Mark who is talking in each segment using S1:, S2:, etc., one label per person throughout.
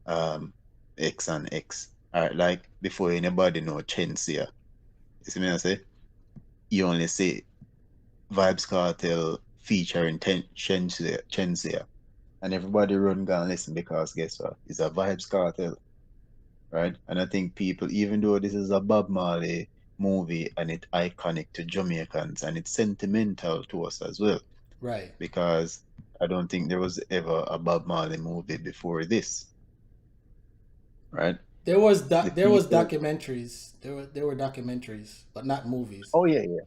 S1: um X and X. Alright, like before anybody know Chensia. You see me I say? You only see Vibes Cartel featuring Chensia. And everybody run go and listen because guess what? It's a Vibes Cartel, right? And I think people, even though this is a Bob Marley movie and it's iconic to Jamaicans and it's sentimental to us as well,
S2: Right.
S1: because I don't think there was ever a Bob Marley movie before this, right? The
S2: There was
S1: people,
S2: documentaries. There were documentaries, but not movies.
S1: oh yeah, yeah,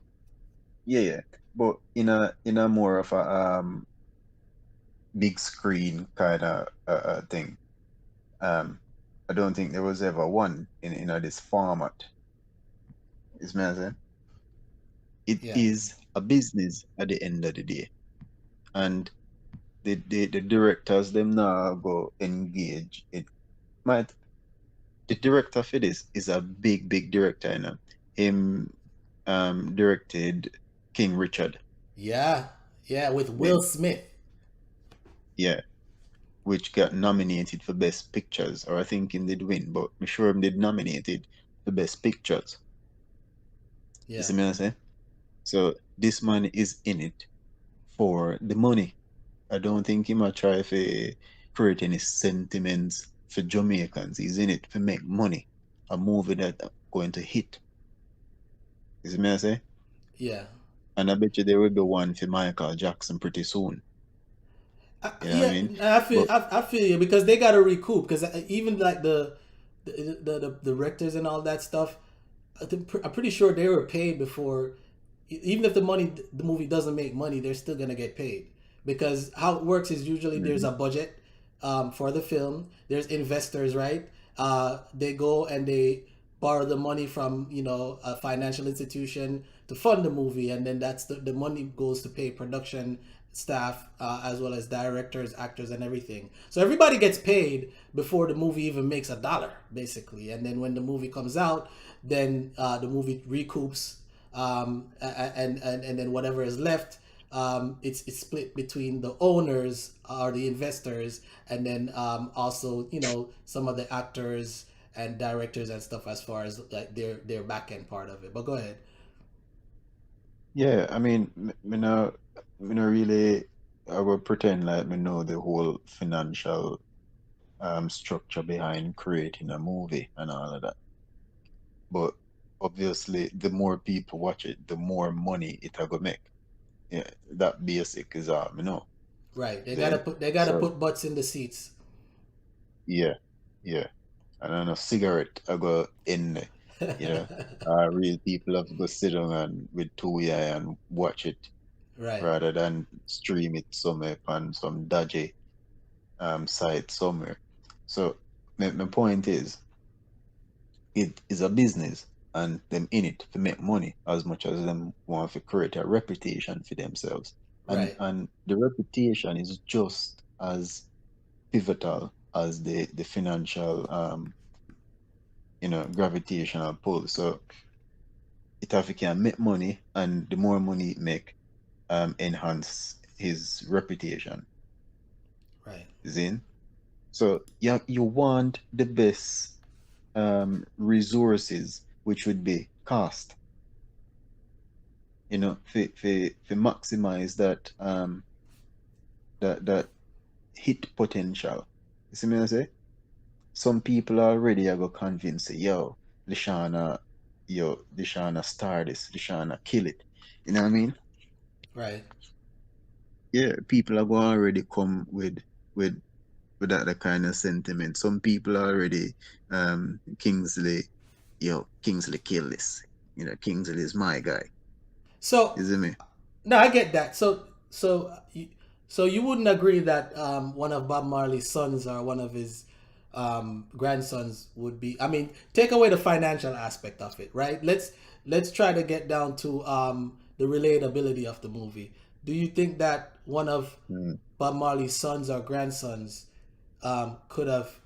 S1: yeah, yeah. But in a more of a big screen kind of thing, um, I don't think there was ever one in this format. Is me I say? It
S2: Yeah.
S1: is a business at the end of the day, and the directors them now go engage it. Might the director for this is a big director, you know. Him directed King Richard.
S2: Yeah. Yeah, with Will
S1: Name.
S2: Smith.
S1: Yeah, which got nominated for Best Pictures, or I think him did win, but I'm sure him did nominated for Best Pictures. You
S2: Yeah.
S1: see me I say? So this man is in it for the money. I don't think he might try to create any sentiments for Jamaicans. He's in it to make money. A movie that going to hit. You see me I say?
S2: Yeah.
S1: And I bet you there will be one for Michael Jackson pretty soon. You know what I
S2: Yeah,
S1: mean? But
S2: I feel you because they got to recoup because even like the directors and all that stuff, I'm pretty sure they were paid before. Even if the movie doesn't make money, they're still gonna get paid because how it works is usually there's
S1: mhm,
S2: a budget for the film. There's investors, right? They go and they borrow the money from a financial institution to fund the movie, and then the money goes to pay production staff as well as directors, actors, and everything. So everybody gets paid before the movie even makes a dollar, basically. And then when the movie comes out, then the movie recoups, and then whatever is left, it's split between the owners or the investors, and then also some of the actors and directors and stuff as far as like their back end part of it. But go ahead.
S1: yeah, I mean, me no really, I will pretend like me know the whole financial structure behind creating a movie and all of that. But obviously, the more people watch it, the more money it will go make. Yeah, that basic is all me know.
S2: Right.
S1: Then
S2: They gotta
S1: so
S2: put butts in the seats.
S1: yeah, yeah. And then a cigarette I go in there, you know. Real people have to go sit down and with two eye and watch it
S2: Right.
S1: rather than stream it somewhere on some dodgy site somewhere. So my point is it is a business and them in it to make money as much as them want to create a reputation for themselves. And
S2: Right.
S1: and the reputation is just as pivotal as the financial gravitational pull. So it have to can make money and the more money it make enhance his reputation.
S2: Right.
S1: Zin. So yeah, you want the best resources, which would be cost, for maximize that hit potential. You see me I say? Some people already are go convinced say, Lishana star this, Lishana kill it. You know what I mean?
S2: Right.
S1: Yeah, people are going already come with that the kind of sentiment. Some people already Kingsley kill this. Kingsley is my guy.
S2: So
S1: Is it me?
S2: no, I get that. So you wouldn't agree that one of Bob Marley's sons or one of his grandsons would be. I mean, take away the financial aspect of it, right? Let's try to get down to the relatability of the movie. Do you think that one of
S1: Mm.
S2: Bob Marley's sons or grandsons could have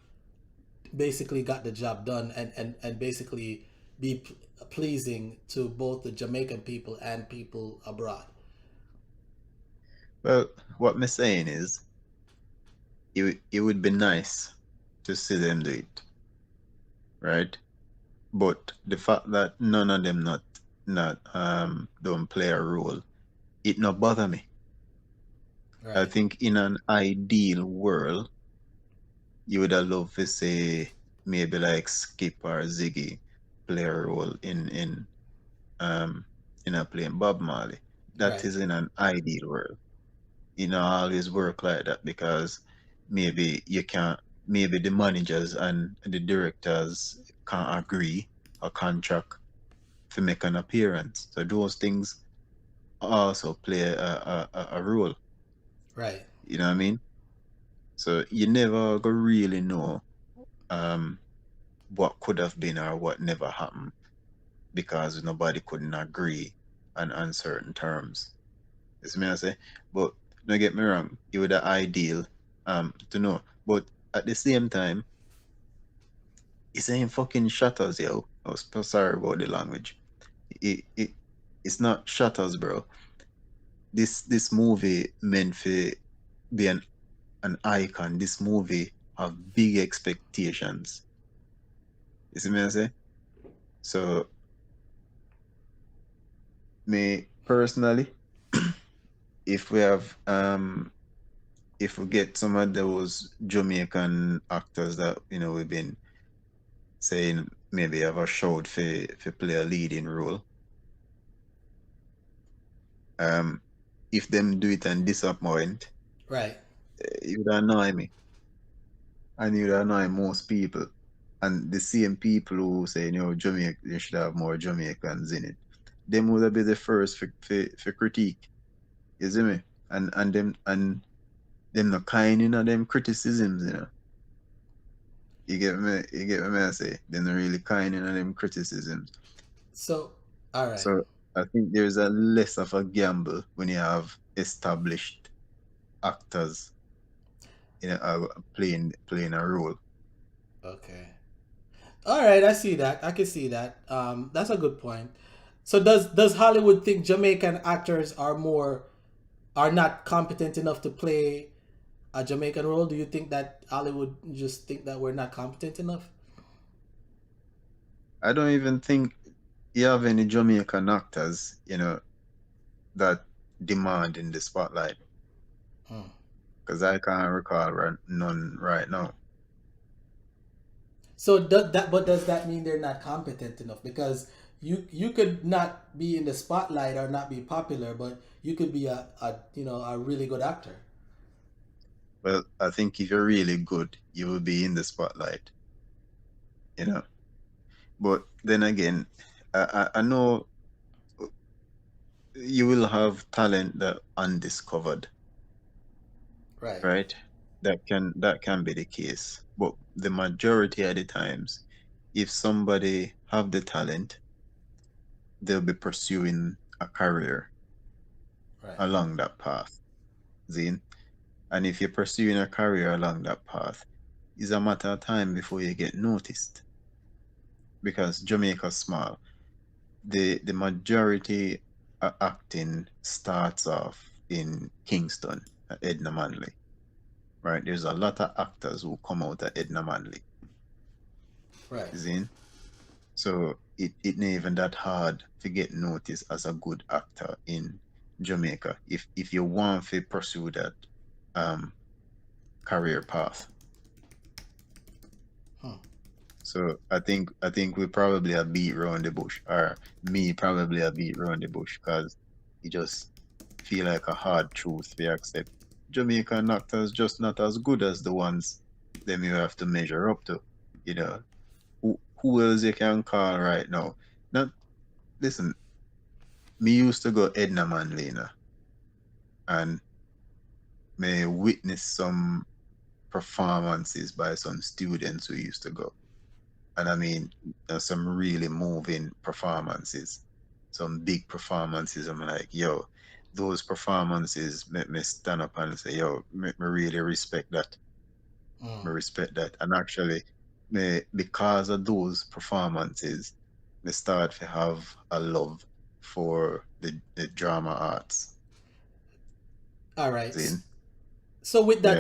S2: basically got the job done and basically be pleasing to both the Jamaican people and people abroad?
S1: Well, what I'm saying is it would be nice to see them do it, right? But the fact that none of them not don't play a role, it not bother me. I
S2: Right.
S1: think in an ideal world, you would have loved to say maybe like Skip or Ziggy play a role um in a playing Bob Marley. That
S2: Right.
S1: is in an ideal world. It not always work like that because maybe you can't maybe the managers and the directors can't agree a contract to make an appearance. So those things also play a role.
S2: Right.
S1: You know what I mean? So you never go really know um what could have been or what never happened because nobody couldn't agree on certain terms. You see me I say? But don't get me wrong, it would be ideal to know. But at the same time, it's ain't fucking shutters, yo. I was so sorry about the language. It it's not shutters, bro. This movie meant for be an icon. This movie have big expectations. You see me I say? So me personally, if we have if we get some of those Jamaican actors that we've been saying maybe have a shout for play a leading role, um, if them do it and disappoint,
S2: Right.
S1: it would annoy me and it would annoy most people. And the same people who say Jamaica, they should have more Jamaicans in it. Them would be the first for critique. You see me? And them not kind them criticisms. You get me? You get me? I say they're not really kind them criticisms.
S2: So, all right.
S1: So I think there's a less of a gamble when you have established actors playing a role.
S2: Okay. All right. I see that. I can see that. That's a good point. So does Hollywood think Jamaican actors are not competent enough to play a Jamaican role? Do you think that Hollywood just think that we're not competent enough?
S1: I don't even think you have any Jamaican actors, that demand in the spotlight
S2: Hmm.
S1: because I can't recall none right now.
S2: So does that mean they're not competent enough? Because you could not be in the spotlight or not be popular, but you could be a really good actor.
S1: Well, I think if you're really good, you will be in the spotlight, you know. But then again, I know you will have talent that undiscovered,
S2: Right.
S1: right? That can be the case. But the majority of the times, if somebody have the talent, they'll be pursuing a career
S2: Right.
S1: along that path. Zine. And if you're pursuing a career along that path, it's a matter of time before you get noticed. Because Jamaica's small. The majority of acting starts off in Kingston at Edna Manley. Right? There's a lot of actors who come out of Edna Manley.
S2: Right.
S1: Zine. So it ain't even that hard to get noticed as a good actor in Jamaica if you want to pursue that um career path.
S2: Hmm.
S1: So I think we probably a beat around the bush, or me probably a beat around the bush, because it just feel like a hard truth we accept. Jamaican actors just not as good as the ones them you have to measure up to. You know, who else you can call right now? Not listen, me used to go Edna Manlina and may witness some performances by some students who used to go. And I mean, some really moving performances, some big performances. I'm like, yo, those performances make me stand up and say, yo, me really respect that.
S2: Hmm.
S1: Me respect that. And actually, because of those performances, me start to have a love for the drama arts.
S2: All right.
S1: See?
S2: So with that
S1: Yeah.